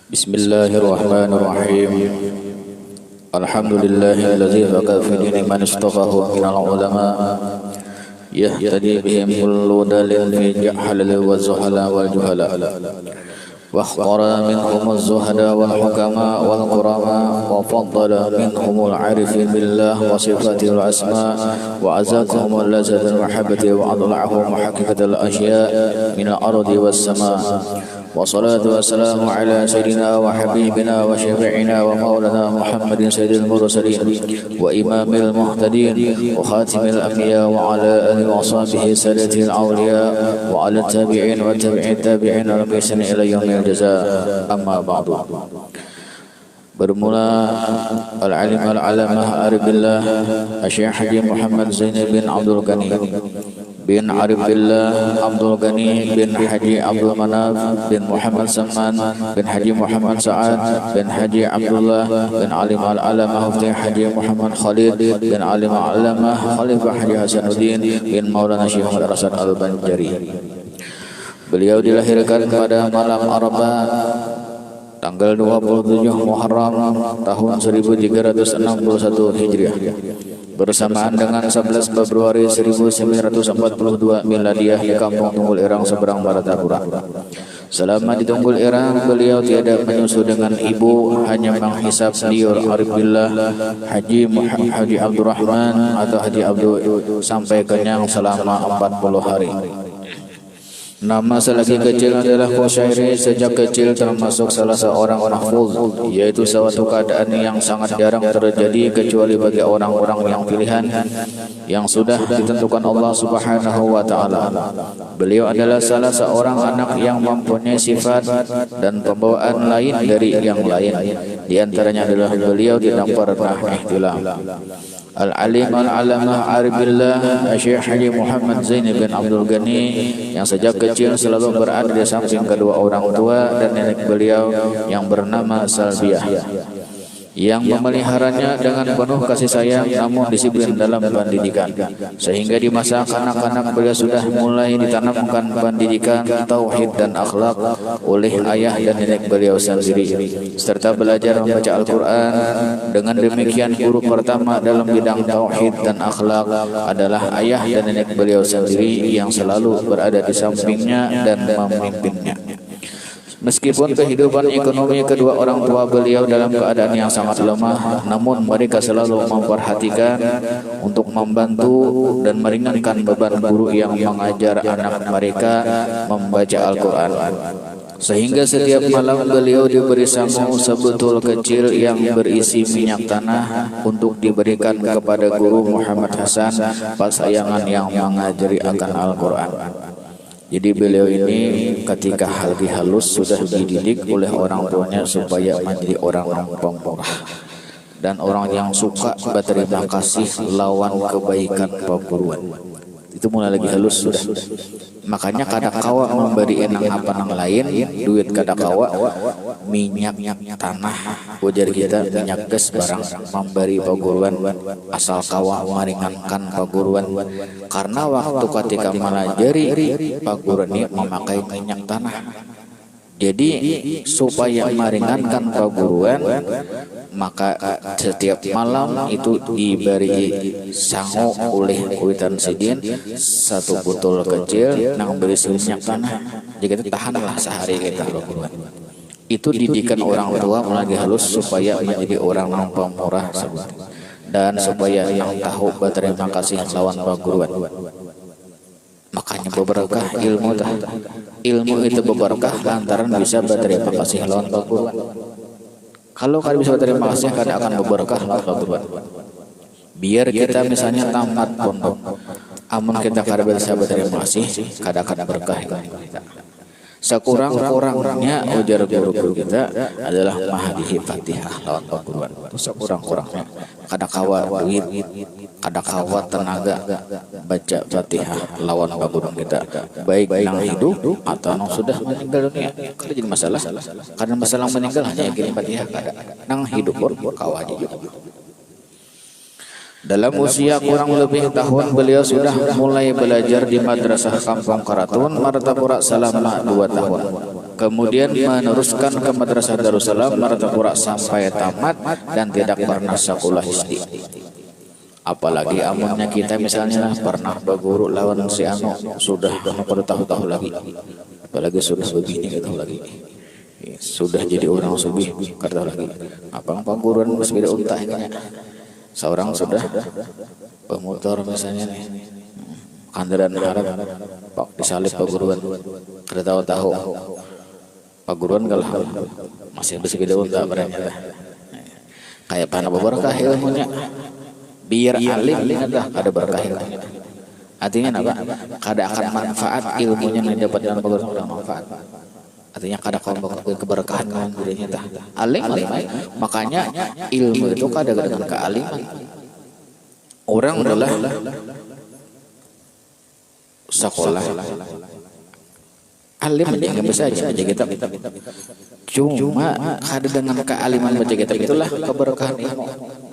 Bismillahirrahmanirrahim. Alhamdulillahilladzi baka fi dini man istafahu minal ulama yahtadi bihim kullu dalil fi jahlil wa zuhala wal juhala wa ikhtara minhum az-zuhada wal hukama wal qurama wa faddala minhum al-arifin billah wa sifatil asma wa azakahum al-lazzatal mahabbati wa adla'ahum haqiqatal asya' min al-ardi was sama. والصلاة والسلام على سيدنا وحبيبنا وشفيعنا ومولانا محمد سيد المرسلين وإمام المهتدين وخاتم الأنبياء وعلى آله وصحبه سادة الأولياء وعلى التابعين وتابع التابعين بإحسان إلى يوم الجزاء. أما بعد. Bermula al-alim al-alamah arif billah Syekh Haji Muhammad Zaini bin Abdul Ghani bin Arif billah Abdul Ghani bin Haji Abdul Manaf bin Muhammad Saman bin Haji Muhammad Sa'ad bin Haji Abdullah bin Alim al-alamah Mufti Haji Muhammad Khalid bin Alim al-alamah Khalifah Haji Hasanuddin bin Maulana Syekh Muhammad Rasad al-Banjari. Beliau dilahirkan pada malam Arafah tanggal 27 Muharram tahun 1361 Hijriah bersamaan dengan 11 Februari 1942 Miladiah di Kampung Tunggul Irang seberang barat Tapura. Selama di Tunggul Irang beliau tiada menyusu dengan ibu, hanya menghisap liur arif billah Haji Abdurrahman atau Haji Abdul sampai kenyang selama 40 hari. Nama selagi kecil adalah Qushairi. Sejak kecil termasuk salah seorang mahfuz, yaitu suatu keadaan yang sangat jarang terjadi kecuali bagi orang-orang yang pilihan yang sudah ditentukan Allah Subhanahu wa taala. Beliau adalah salah seorang anak yang mempunyai sifat dan pembawaan lain dari yang lain. Di antaranya adalah beliau tidak pernah ihtilam. Al-alim al-alamah arif billah Syekh Haji Muhammad Zaini bin Abdul Ghani yang sejak kecil selalu berada di samping kedua orang tua dan nenek beliau yang bernama Salbiah, yang memeliharanya dengan penuh kasih sayang namun disiplin dalam pendidikan, sehingga di masa kanak-kanak beliau sudah mulai ditanamkan pendidikan tauhid dan akhlak oleh ayah dan nenek beliau sendiri, serta belajar membaca Al-Quran. Dengan demikian guru pertama dalam bidang tauhid dan akhlak adalah ayah dan nenek beliau sendiri yang selalu berada di sampingnya dan memimpinnya. Meskipun kehidupan ekonomi kedua orang tua beliau dalam keadaan yang sangat lemah, namun mereka selalu memperhatikan untuk membantu dan meringankan beban guru yang mengajar anak mereka membaca Al-Quran. Sehingga setiap malam beliau diberi samu sebutul kecil yang berisi minyak tanah untuk diberikan kepada guru Muhammad Hasan pasayangan yang mengajari akan Al-Quran. Jadi beliau ini ketika lagi halus sudah dididik oleh orang tuanya supaya menjadi orang yang pemurah dan orang yang suka berterima kasih lawan kebaikan perguruan. Itu mulai lagi halus sudah. Makanya kadakawa memberi enang apa nang lain, duit kadakawa minyak tanah, ujar kita minyak gas barang memberi perguruan asal kawa meringankan perguruan. Karena waktu ketika melajari perguruan ini memakai minyak tanah. Jadi supaya meringankan perguruan, maka setiap malam itu diberi sangu oleh Witan Sidin satu botol kecil nang berisi minyak tanah. Jadi kita tahanlah sehari kita perguruan. Itu didikan orang tua mulai halus supaya menjadi orang yang pemurah dan supaya yang tahu berterima kasih lawan perguruan. Makanya berberkah ilmu itu berberkah lantaran bisa berterima kasih lawan perguruan. Kalau kalian bisa berterima kasih, kalian akan berberkah lawan perguruan. Biar kita misalnya tamat pondok, amun kita kada bisa berterima kasih, kada berkah kita. Sekurang-kurangnya ujar guru kita adalah mahadihi Fatihah lawan perguruan. Sekurang-kurangnya kada kawa duit, kada kawa tenaga baca Fatihah lawan perguruan kita, baik yang hidup atau yang sudah meninggal dunia. Kada jadi masalah. Karena masalah meninggal hanya kirim Fatihah, kada nang hidup pun kawa aja juga. Dalam usia kurang lebih tahun beliau sudah mulai belajar di Madrasah Kampung Karatun Martapura selama 2 tahun. kemudian meneruskan ke Madrasah Darussalam Martapura sampai tamat dan tidak pernah sekolah SD. Apalagi amunnya kita misalnya pernah berguru lawan si anu sudah pada tahu-tahu lagi, apalagi sudah begini kita tahu lagi, sudah jadi orang subih kata lagi apa pengguruan masih beda unta ini. Seorang sudah pemotor misalnya nih kandaran harap pak disalib perguruan kada tahu-tahu perguruan kalau masih beda unta berarti kayak panah berkah ilmunya biar alim ada berkah ilmunya. Artinya apa? Kada akan manfaat ilmunya yang dapat dalam perguruan manfaat. Artinya kada keberkahan dengan gurunya tah. Alim. Makanya ilmu itu kada dengan kealiman. Orang adalah sekolah alim dia bisa aja kita. Cuma kada dengan kealiman baca kitab itulah keberkahan ilmu.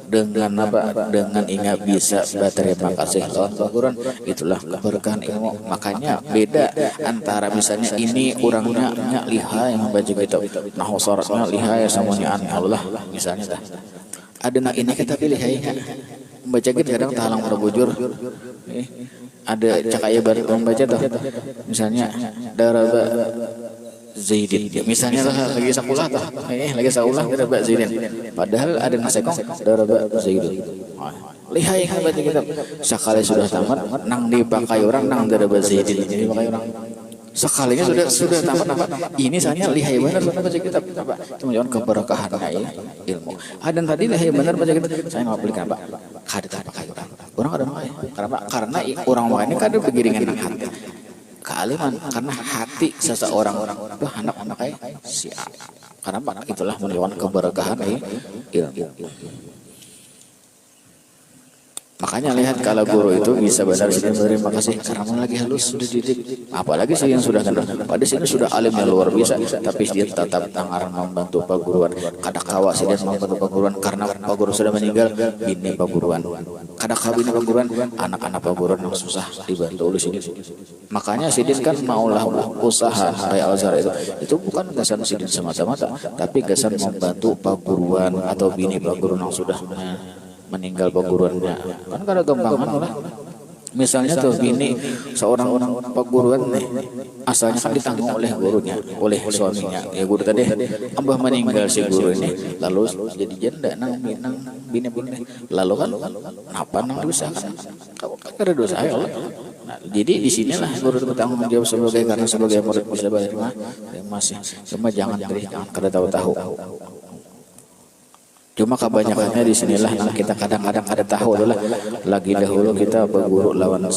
Dengan apa? Dengan ingat bisa berterima kasih lawan perguruan itulah keberkahan ilmu. Makanya beda antara misalnya ini orangnya lihai membaca kitab, nah syaratnya lihai semuanya Allah misalnya dah. Ada nak ini kita pilih lihainya membaca kitab kadang talang berbujur. Ada cakaya baru membaca tuh misalnya daraba Zaidin misalnya lagi sekolah tuh lagi sekolah daraba Zaidin padahal ada nasekong daraba Zaidin lihai kan baca kitab sekali sudah tamat nang dipakai orang nang daraba Zaidin jadi pakai orang sekalinya sudah tamat apa ini saya lihai benar baca kitab apa cuma jangan keberkahan ilmu ada tadi lihai benar baca kitab saya mau belikan pak kada pakai orang ada pakai karena orang makanya kada begiringan hati kealiman karena hati seseorang itu hendak memakai si A. Karena itulah menewan keberkahan ilmu. Makanya lihat kalau guru itu bisa benar sih berterima kasih karena lagi halus sudah didik. Apalagi sih yang sudah kenal. Pada sini sudah alimnya luar biasa, tapi dia tetap tangan membantu perguruan. Kada kawa sih dia membantu perguruan karena pak guru sudah meninggal, bini perguruan. Kada kawa bini perguruan, anak-anak perguruan yang susah dibantu oleh sini. Makanya Sidin kan maulah usaha kayak Al-Azhar itu bukan gasan Sidin semata-mata, tapi gasan membantu perguruan atau bini perguruan yang sudah meninggal perguruannya. Kan kada gampangan lah. Misalnya tuh bini seorang perguruan nih asalnya kan ditanggung oleh gurunya, oleh suaminya. Ya guru tadi ambah meninggal si guru ini lalu jadi janda nang bini. Lalu kan apa nang dosa kan? Kada dosa ya Allah. Nah, jadi di sinilah guru bertanggung jawab sebagai murid bisa berterima kasih. Cuma jangan kada tahu-tahu. Cuma kebanyakannya di sinilah yang kita kadang-kadang ada tahu adalah lagi dahulu kita berguru lawan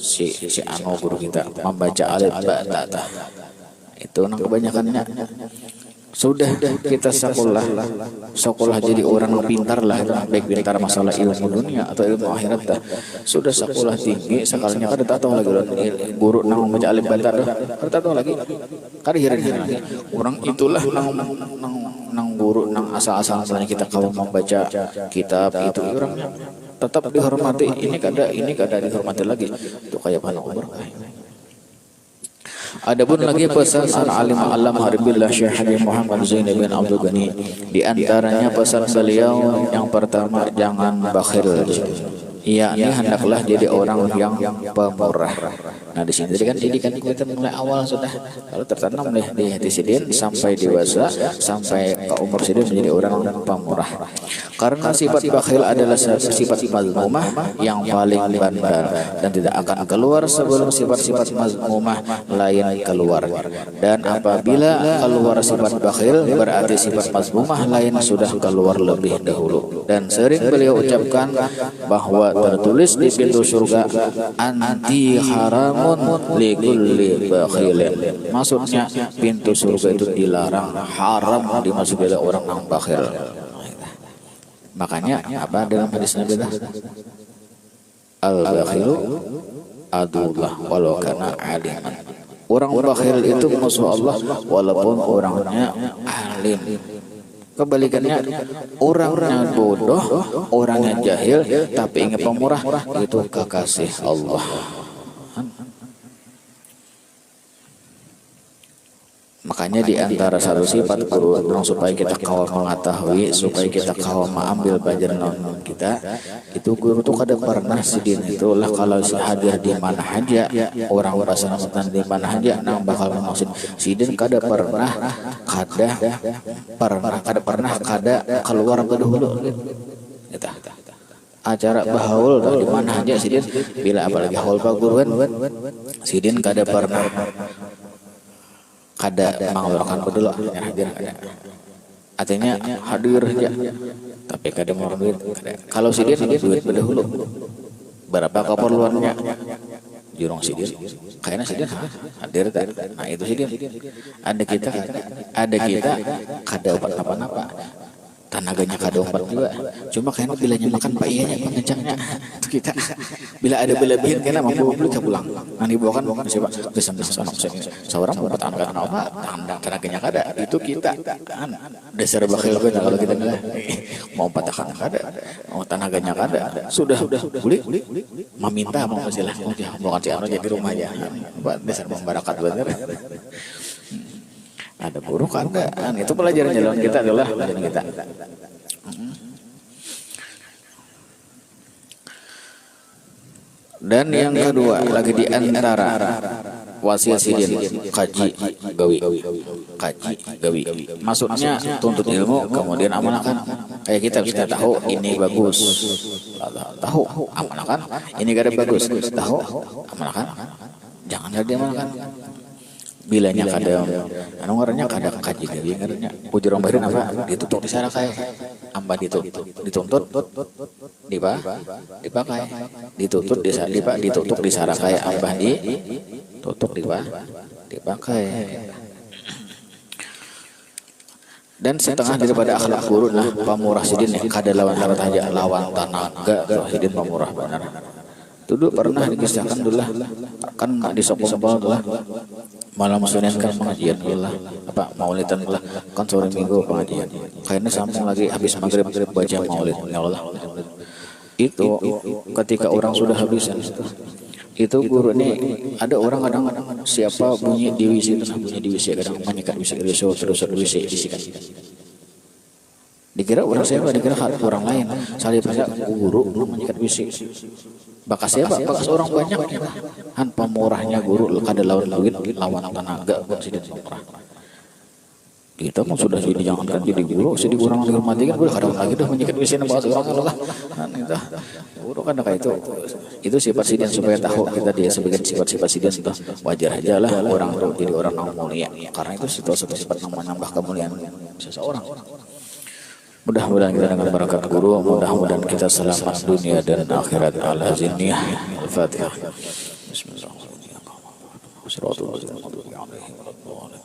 si anu guru kita membaca alif ba ta. Itu nang kebanyakannya sudah kita sekolah jadi orang pintar lah, baik pintar masalah ilmu dunia atau ilmu akhirat dah. Sudah sekolah tinggi sekalinya kada tahu lagi guru nang membaca alif ba ta kada tahu lagi. Kada hirin lagi. Orang itulah nang guru nang asal-asal misalnya kita kalau membaca kitab itu orangnya tetap dihormati. Ini kada dihormati lagi. Itu kayak Banu Umar. Adapun lagi pesan alim alam haribillah Syekh Haji Muhammad Zain bin Abdul Ghani, di antaranya pesan beliau yang pertama jangan bakhil. Yakni hendaklah jadi orang yang pemurah. Nah di sini kan didikan kita mulai awal sudah kalau tertanam di hati Sidin sampai dewasa sampai ke umur Sidin menjadi orang yang pemurah. Karena sifat bakhil adalah sifat mazmumah yang paling bandar dan tidak akan keluar sebelum sifat-sifat mazmumah lain keluar. Dan apabila keluar sifat bakhil berarti sifat mazmumah lain sudah keluar lebih dahulu. Dan sering beliau ucapkan bahwa tertulis di pintu surga anti haramun li kulli bakhilin. Maksudnya pintu surga itu dilarang, haram dimasuki oleh orang yang bakhil. Makanya apa dalam hadis Nabi al-bakhilu adullah walau kana aliman. Orang bakhil itu musuh Allah walaupun orangnya alim. Kebalikannya orangnya bodoh, orangnya jahil tapi ingat pemurah itu kekasih Allah. Makanya di antara satu sifat guru supaya kita kawal mengetahui, supaya kita kawal mengambil pelajaran kita, itu guru tuh kada pernah sidin itulah kalau si hadir di mana aja, orang bahasa Ramadan di mana aja, nang bakal maksud sidin kada pernah keluar kedahulu gitu. Acara bahaul di mana aja sidin, bila apalagi haul paguruan sidin kada pernah kada mengeluarkan bedul hadir kada. Artinya hadir aja tapi kada mau duit kada. Kalau sidin duit bedahulu berapa keperluannya jurung sidin kayaknya sidin hadir tak. Nah itu sidin. Ada kita kada obat apa-apa, tenaganya kada obat juga, cuma kayaknya bilanya makan pak iyanya pengencangnya itu kita bila ada berlebihan kena mampu beli ke pulang nanti bawakan siapa kesenang seorang mau bertahan apa tenaganya kada, itu kita dasar bakhil benar kalau kita mau patahkan kada, mau tenaganya kada, sudah beli meminta mau kasilah bukan si anu jadi rumah aja dasar membarakat bener. Ada buruk ada, itu pelajaran jalan kita adalah pelajaran kita. Dan yang kedua lagi di antara wasiat sidin kaji gawi. Maksudnya tuntut ilmu kemudian amalkan. Kayak kita tahu ini bagus, tahu amalkan. Ini kada bagus, tahu amalkan. Jangan jadi amalkan. Bilanya kada anu ngarannya kada kaji gawi ngarannya ujur baheun apa ditutup di sarakai amba dituntut dipakai ditutup di sarakai amba ditutup dipakai. Dan setengah daripada akhlak guru nah pamurah sidin kada lawan aja lawan tanaga sidin pamurah benar. Dulu pernah dikisahkan dulu kan di sopong-sopong dulu malam Senin kan pengajian lah apa maulidan lah kan sore minggu pengajian kayaknya sambung lagi habis maghrib baca maulid ya Allah. Itu ketika orang sudah habis itu guru ini ada orang kadang siapa bunyi di WC itu bunyi di WC kadang menyikat WC terus WC disikat dikira orang siapa dikira orang lain salih pada guru menyikat WC bakas siapa bakas orang banyak kan pemurahnya guru kada lawan tenaga sidin pemurah kita mau sudah jadi jangankan jadi guru jadi orang dihormati kan boleh kadang lagi dah menyikat WC bahas orang lah kan itu guru kan kayak itu sifat sidin supaya tahu kita dia sebagian sifat sidin itu wajar aja lah orang jadi orang yang mulia karena itu sifat menambah kemuliaan seseorang. Mudah-mudahan kita dengan barakat guru, mudah-mudahan kita selamat dunia dan akhirat. Al-Haziniyah Al-Fatihah. Bismillahirrahmanirrahim.